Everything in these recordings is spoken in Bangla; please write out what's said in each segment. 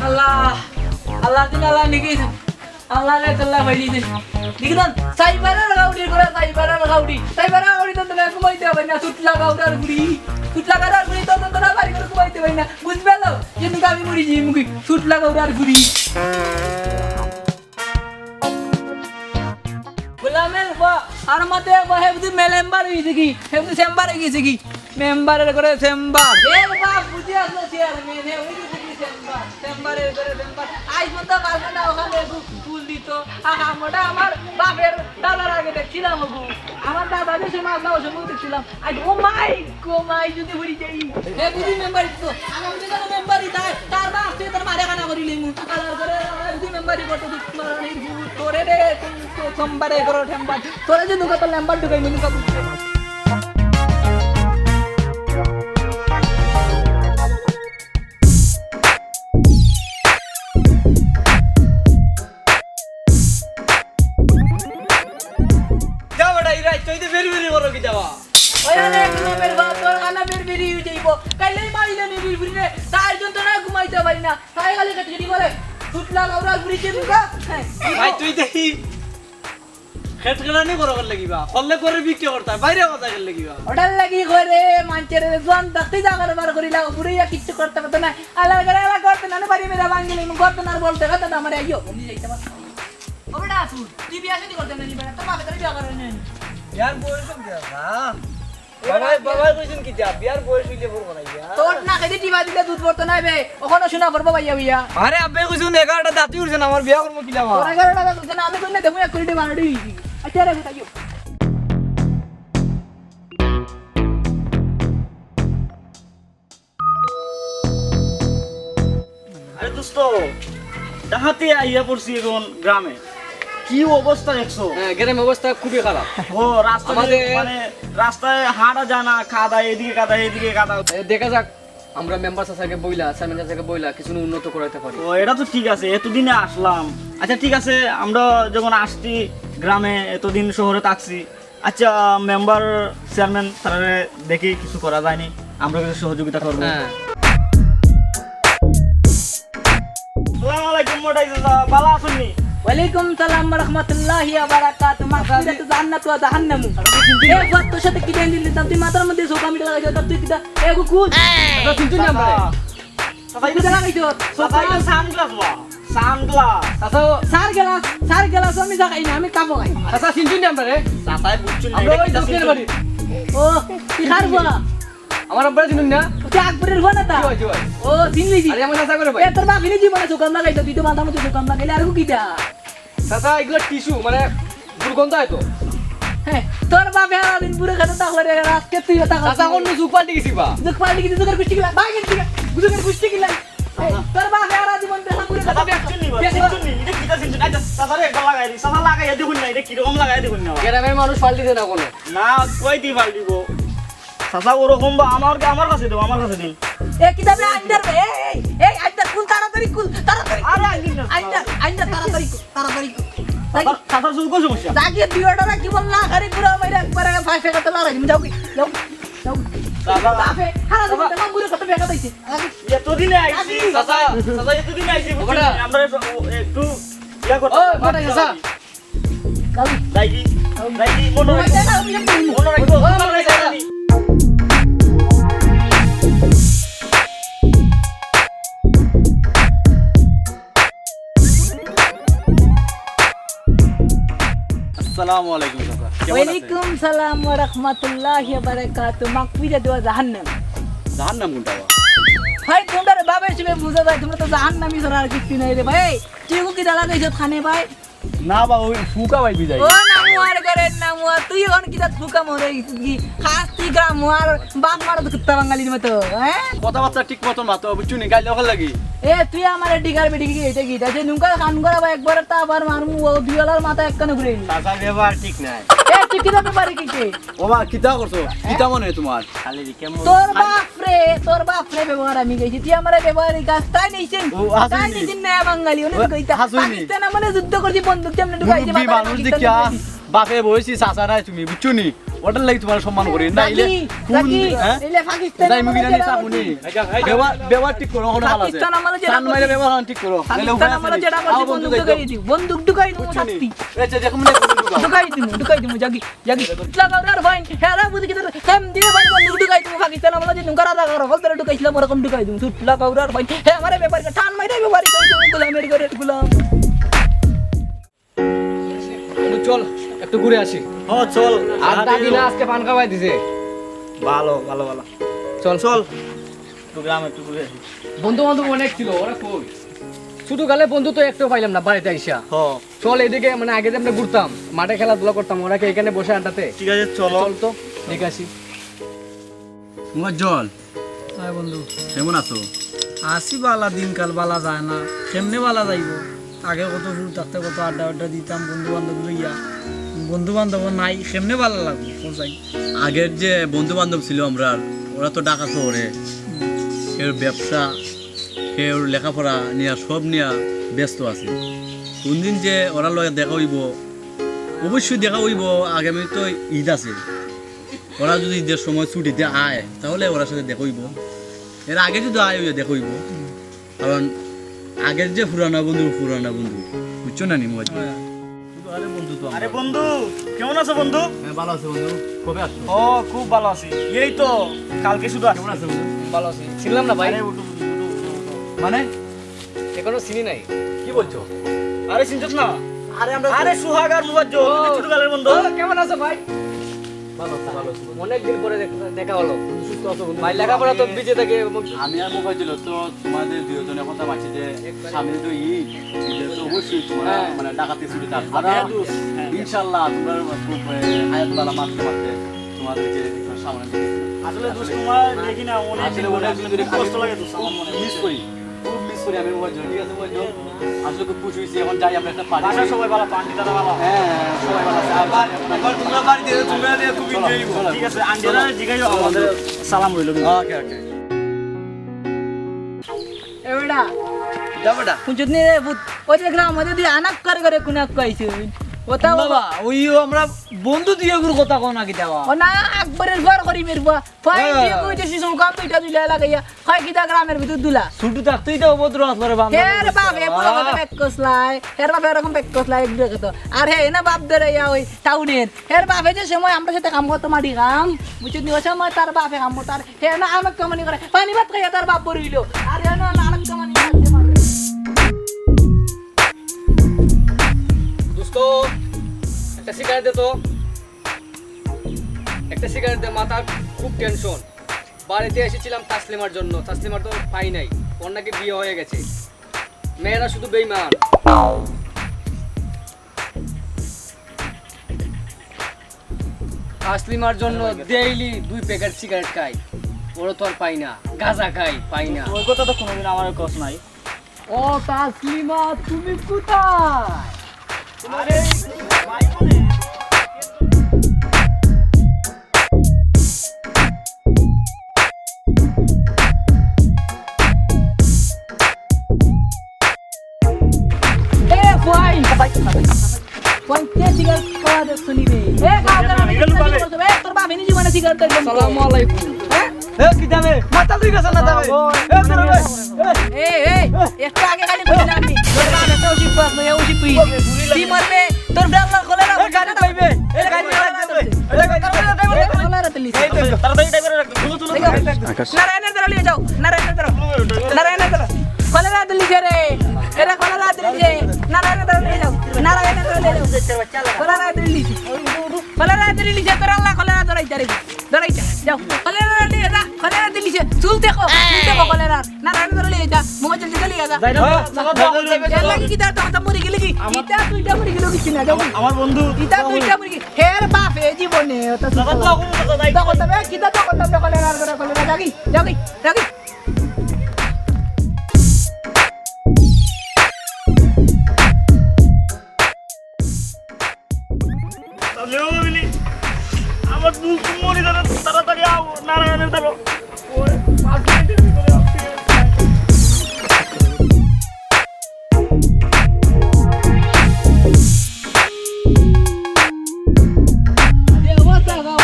Allah, Allah din Allah niki. Allah le kalla baili din. Dikidan saibara lagaudi kora saibara lagaudi. Saibara lagaudi to tala kumai te bana sutla gaudar guri. Sutla gaudar guri to tala bari kor kumai te bana. Bujbelo yen gabi muri ji mugi sutla gaudar guri. Bulamel ba armate ba hebdi melembar isigi. Hebdi sembar isigi. Member করে sembar. এর বাপ বুঝি আসলো চেয়ারম্যান হে ওই যে বুঝি sembar. Sembar এর করে sembar. আজ মত কালকে না ওখানে ফুল দিত। আহা মোটা আমার বাপের দাদার আগে দেখছিলাম ওগু। আমার দাদা যে সমাজ না ওসব দেখছিলাম। আজ ও মাই যদি হরি যাই। হে বুঝি মেম্বার তো। আমার যে কোনো মেম্বারই তার বাপ সে তার মারে খানা করি লইমু। কালার করে বুঝি মেম্বারই করতে মারানি তোরে রে তো সোমবারে করো ঠেম্বার। তোরে যে নুকা তো ল্যাম্বার ঢুকাই মিনু কাবু। বাবা কইছেন কি যা বিয়ার বয়স হইলে পড়ব না ইয়া তোর না খেদি টিবা দিলে দুধ পড়তো না বে ওখানে শোনা পড়ব ভাইয়া ভাইয়া আরে আব্বে কইছুন 11টা দাঁতি উঠছে না আমার বিয়া করব কি লাভ তোর 11টা দাঁতি উঠছে না আমি কইনা দেখো এক কোটি বানাড়ি আচ্ছা রে বুঝাইও আরে দোস্ত ডাহাতে আইয়া পড়ছি এখন গ্রামে কি অবস্থা দেখছো? হ্যাঁ গ্রামের অবস্থা খুবই খারাপ। ও রাস্তা মানে রাস্তায় হাঁটা যায় না, কাদা এদিকে কাদা এদিকে কাদা। দেখা যাক আমরা মেম্বার স্যারকে বইলা চেয়ারম্যান স্যারকে বইলা কিছু উন্নত করাইতে পারি। ও এটা তো ঠিক আছে, এতদিনে আসলাম। আচ্ছা ঠিক আছে, আমরা যখন আসছি গ্রামে এতদিন শহরে থাকছি, আচ্ছা মেম্বার চেয়ারম্যান স্যারের দেখি কিছু করা যায়নি, আমরা কিছু সহযোগিতা করবো। হ্যাঁ আসসালামু আলাইকুম মোটাই দাদা, ভালো আছেননি? ওয়ালাইকুম সালাম ওয়া রাহমাতুল্লাহি ওয়া বারাকাতুহু মাগফিরাত জান্নাত ওয়া জাহান্নাম এই বাত তো সাথে কি দেন দিলি তুই মাথার মধ্যে সোকা মিটা লাগাইছ তুই কিটা এগো কুল দাদা চিন্তা না আমরা তুই কিটা লাগাইছ সোফা সানগ্লাস বা সানগ্লাস দাদা সার গেলাস আমি যা খাই না আমি কাবো খাই দাদা চিন্তা না আমরা রে সাতাই বুঝছুন না, আমরা এটা ওই কিটা দোকানের বাড়ি ও তুই খারবো আমার আব্বা চিনুন না তুই আকবরের ফোন তা জি ভাই ও চিনলি আরে আমার নাসা করে ভাই এ তোর বাপ ইনি জীবনে দোকান লাগাইছ তুই তো মাথার মধ্যে দোকান লাগাইলে আর কিটা দাদা এগুলো টিস্যু মানে দুর্গন্ধ হয় তো। হ্যাঁ তোর বাপ আর দিন পুরো খাতে তাহলে আজকে তুই তা দাদা অন্য যুগ পাল্টে গেছি বা দুঃখ পালি কি দুঃখের কুষ্টি গিলা বাই গেল দুঃখের কুষ্টি গিলা তোর বাপ আর জীবন দেখা পুরো দাদা খাতে বুঝছুননি বা বুঝছুননি এটা কিটা সিনছুন। আচ্ছা সাদারে একবার লাগাই দি, সাদা লাগাইয়া দেখুন না, এটা কি রকম লাগাই দেখুন না। গ্রামের মানুষ পাল্টিতে না কোনো না কই দি ভাল দিব সাদা ওরকম বা আমার কাছে দাও, আমার কাছে দিন। এ কিতাবে আইন্দার এই আইন্দার কুল তাড়াতাড়ি আরে আইদিন না আইন্দার তাড়াতাড়ি সাদা চুল কো সমস্যা? জাগিয়ে বিয়েটা কি বল না খালি পুরো মাইরা একবার ফাঁসে কথা লড়াই যাও কি যাও সাদা বাপে হারা দিন তোমার পুরো কথা বেকা দিছে এতদিনে আইছি সাদা সাদা এতদিনে আইছি বুঝছেন? আমরা একটু ইয়া করতে ও মাটা গেছা লাইকি মনে রাখো আসসালামু আলাইকুম কাকা, কেমন আছেন? ওয়ালাইকুম সালাম ওয়া রাহমাতুল্লাহি ওয়া বারাকাতুহু মাগফিরাত ওয়া জাহান্নাম জাহান্নাম কোনটা বা? ভাই তোমরা বাবার হিসেবে বুঝা যায় তোমরা তো জাহান্নামী ছাড়া আর কিছু নাই রে ভাই তুই কি দালা গাইছ খানে ভাই না বা ওই ফুকা ভাই বিজাই ও নামুয়ার করে নামুয়া তুই অন কিটা ফুকা মরে কি খাস তুই গ্রাম আর বাপ মারা তো কুত্তা বাঙালির মতো হ্যাঁ কথাবার্তা ঠিক মতো মাতো বুঝছুনি গাইলে ওখানে লাগি এ তুই আমার ডিগার বেটি কি এটা কি আছে নুকা কান করা ভাই একবার তা আবার মারমু ও দুয়ালার মাথা একখানে ঘুরে নি সাদা ব্যবহার ঠিক নাই। এ তুই কিটা ব্যাপারে কি কে ও মা কিতা করছো কিতা মনে হয় তোমার খালি কেমন তোর বাপ রে ব্যবহার আমি গেছি তুই আমার ব্যবহার গাছ তাই নিছেন ও, হাসুইনি। তাই নিছেন না বাঙালি অনেক কইতা হাসুইনি। পাকিস্তান মানে যুদ্ধ করছি বন্দুক কেমনে ঢুকাইছে মুরব্বি মানুষ দেখিয়া বাপে বইছি চাচা নাই তুমি বুঝছুনি ওটার লাগি তোমার সম্মান করি না ইলে কোন হ্যাঁ এলে পাকিস্তান যাই মুগি জানি চাকুনি ব্যবহার ঠিক করো ওখানে ভালো আছে পাকিস্তান আমলে যেটা চান মাইরে ব্যবহার ঠিক করো পাকিস্তান আমলে যেটা করছি বন্দুক ঢুকাই দিও শাস্তি আচ্ছা যে কোন ঢুকাই দিমু জাগি লাগাওরার ফাইন হেরা বুঝি কি কাম দিয়ে ভাই বন্দুক ঢুকাই দিমু পাকিস্তান আমলে যে নুঙ্গারা দাগারো ফলতরে ঢুকাইছিলাম ওরকম ঢুকাই দিমু তুই লাগাওরার ফাইন হে আমারে ব্যাপার টান মাইরে ব্যাপার কই দিমু গোলামের করে গোলাম চল একটু ঘুরে আসি ও চল আর দাদি না আজকে পান খাওয়াই দিছে ভালো ভালো ভালো চল চল একটু গ্রামে একটু ঘুরে আসি বন্ধু বান্ধব অনেক ছিল ওরা কই ছোট কালে বন্ধু তো একটু পাইলাম না বাড়িতে আইসা হ চল এদিকে মানে আগে যে আমরা ঘুরতাম মাঠে খেলাধুলা করতাম ওরা কি এখানে বসে আড্ডাতে ঠিক আছে চলো চল তো দেখে আসি মুয়াজ্জল হ্যাঁ বন্ধু কেমন আছো? আসি বালা দিনকাল বালা যায় না কেমনে বালা যাইব আগে কত ফুল থাকতে কত আড্ডা দিতাম বন্ধু বান্ধব লইয়া বন্ধু বান্ধব নাই কেমনে ভালো লাগবে যাই আগের যে বন্ধু বান্ধব ছিল আমরা ওরা তো ঢাকা শহরে কেউ ব্যবসা কেউ লেখাপড়া নিয়ে সব নিয়ে ব্যস্ত আছে কোনদিন যে ওরা লগে দেখা হইব অবশ্যই দেখা হইব আগামী তো ঈদ আছে ওরা যদি ঈদের সময় ছুটিতে আয় তাহলে ওরা সাথে দেখা হইব এর আগে যদি আয় হইয়া দেখা হইব কারণ আগের যে পুরানা বন্ধু বুঝছো না নি মুয়াজ্জল আরে বন্ধু তো আরে বন্ধু কেমন আছো বন্ধু হ্যাঁ ভালো আছে বন্ধু কবে আসছো ও খুব ভালো আছি এই তো কালকে শুধু কেমন আছে বন্ধু ভালো আছি চিনলাম না ভাই মানে এখনো চিনি নাই কি বলছো আরে চিনছস না আরে সুহাগ আর মুয়াজ্জল ছোট কালের বন্ধু কেমন আছো ভাই ভালো আছি অনেকদিন পরে দেখা হলো সুস্থ আছো ভাই লেখাপড়া তো বিজে থাকে আমি আর মোবাইল ছিল তো তোমাদের দুজনের কথা ভাবছি যে সামনে তো ঈদ ঈদে তো অবশ্যই তোমরা মানে ডাকাতি ছুটি থাকবে ইনশাআল্লাহ তোমরা খুব হায়াত বালা মারতে তোমাদেরকে সামনে দিকে আসলে দোস্ত তোমার দেখি না আসলে অনেক অনেক দিন ধরে কষ্ট লাগে দোস্ত আমার মনে মিস করি খুব মিস করি আমি মোবাইল ঠিক আছে মোবাইল আসলে খুব খুশি হয়েছি এখন যাই আমরা একটা পার্টি বাসা সবাই ভালো পান্ডি দাদা ভালো হ্যাঁ সবাই ভালো আছে আবার তোমরা বাড়িতে তোমরা দিয়ে খুব এনজয় করো ঠিক আছে আন্টিরা জিগাইও আমাদের সালাম রইল ওকে এবেটা যাবটা পুজুত নি রে ভূত ওই যে গ্রাম মধ্যে দিয়ে আনাক করে কুনাক কইছে ওটা বাবা ওইও আমরা বন্ধু দিয়ে গুলো কথা কোন আগে দেওয়া ও না একবারের ঘর করি মেরবা ফাই দিয়ে কইতে শিশু কাম দুইটা দিলে লাগাইয়া ফাই কিটা গ্রামের ভিতর দুলা ছুটু থাকতেই তো উপদ্র আসলে বান্ধব হের বাপ হে পুরো কথা ব্যাক কসলাই হের বাপ এরকম ব্যাক কসলাই এক দুই কথা আর হে না বাপ ধরে ইয়া ওই টাউনের হের বাপে যে সময় আমরা সাথে কাম করতে মাটি কাম বুঝছিস নি ওই সময় তার বাপে কাম তার হে না আনক কামানি করে পানি ভাত খাইয়া তার বাপ বরিলো আর হে না আনক কামানি করতে মারে দোস্ত একটা সিগারেট দে তো একটা সিগারেট দে মাথা খুব টেনশন বাড়িতে এসেছিলাম তাসলিমার জন্য তাসলিমার তো পাই নাই ওর নাকি বিয়ে হয়ে গেছে মেয়েরা শুধু বেইমান তাসলিমার জন্য ডেইলি 2 প্যাকেট সিগারেট খাই ওরা তো আর পাই না গাঁজা খাই পাই না ওই কথা তো কোনোদিন আমার কস নাই ও তাসলিমা তুমি কোথায় আরে ভাই বলে এ ভাই পঞ্চে সিগারেট খাওয়া দে শুনিবে এ খাওয়া দে তোর বাপ এনে জীবনে সিগারেট দে আসসালামু আলাইকুম হ্যাঁ এ কি দামে মাথা তুই গেছ না দামে এ তোর এ একটু আগে খালি বলি না আমি তোর বাপ এত উচিত পাস না উচিত তুই কি মরবে তোর ডাল্লা খোলে না গাড়ি পাইবে এ গাড়ি খোলা রাতে লিস তাড়াতাড়ি ড্রাইভারে রাখ তুলো তুলো নারায়ণের দ্বারা লিয়ে যাও নারায়ণের দ্বারা খোলা রাতে লিস রে এরা খোলা রাতে লিস নারায়ণের দ্বারা লিয়ে যাও নারায়ণের দ্বারা লিয়ে যাও খোলা রাতে লিস তোর আল্লাহ খোলা রাতে ধরাইতা যাও খোলা রাতে লিস চুল দেখো খোলা রাত নারায়ণের দ্বারা লিয়ে যা মুখ জলদি লিয়ে যা এর লাগি কি দাঁড়া মরে গেলে কি ইটা দুইটা মরে গেল কি না যাও আমার বন্ধু ইটা দুইটা মরে গেল হের বাপ এ জীবনে ওটা তখন তবে কিটা তখন তবে খোলা রাত যাগি তাহলেও বলি আমার দুল মরি তাড়াতাড়ি আও নারায়ণের দ্বারা ওই 5 মিনিটের ভিতরে আসছি ये अवस्था का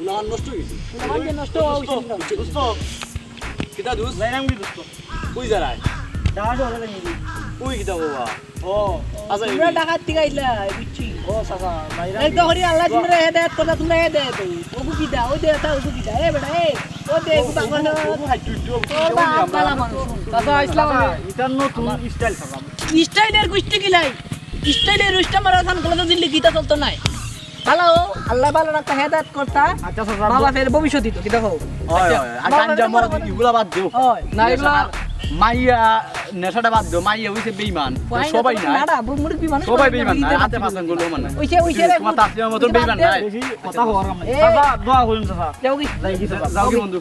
উলাহান নষ্ট হয়ে গেছে আমার যে নষ্ট হওয়া উচিত না। দোস্ত কিতা দুস যাইলাম কি দোস্ত কই যারায় ঢাকা শহরে যাই নাকি কই কিতা বাবা ও আচ্ছা তোমরা ডাকাত থেকে আইলা বুঝছি ও চাচা যাইলাম এই তো হরি আল্লাহ তোমরা হেদায়েত করলা তোমরা হেদায়েত ওগু কি দা ওই দে তা ওগু কি দা এ বেটা এ ও দে ওগু বাংলা তোরা আকালা মানুষ দাদা ইসলাম এটা নতুন স্টাইল চাচা স্টাইলের গুষ্টি কিলাই স্টাইলের রুস্টা মারাথান কলেজে দিল্লি গীতা চলতো নাই ভালো আল্লাহ ভালো রাখতা হেদায়েত করতা আচ্ছা চাচা বাবা ফের ভবিষ্যৎ দিত কি দেখো হয় হয় আর গাঞ্জা মদ এগুলা বাদ দিও হয় না এগুলা মাইয়া নেশাটা বাদ দিও মাইয়া হইছে বেঈমান সবাই না নাড়া মুরুখ বিমান সবাই বেঈমান না হাতে পাঁচজন গুলো মানে ওইছে ওইছে তোমার তাসলিমার মতন বেঈমান নাই বেশি কথা হওয়ার কাম নাই চাচা দোয়া করুন চাচা যাও কি যাই কি চাচা যাও কি বন্ধু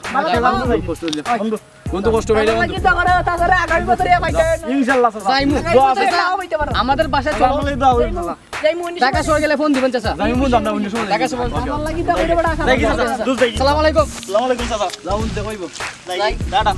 কষ্ট হইলে বন্ধু বন্ধু কষ্ট হইলে বন্ধু গীতা করে তাছাড়া আগামী বছরে পাইতে ইনশাআল্লাহ চাচা যাইমু দোয়া আছে হইতে পারো আমাদের বাসায় চাচা চলো বলে দোয়া করুন চাচা যাই মুনি ঢাকা শহর গেলে ফোন দিবেন চাচা যাই বন্ধু আমরা অন্য সময় ঢাকা শহর আমার লাগি দা কইরা বড় আশা যাই কি চাচা দুধ যাই আসসালামু আলাইকুম আসসালামু আলাইকুম চাচা যাও দেখো যাই টাটা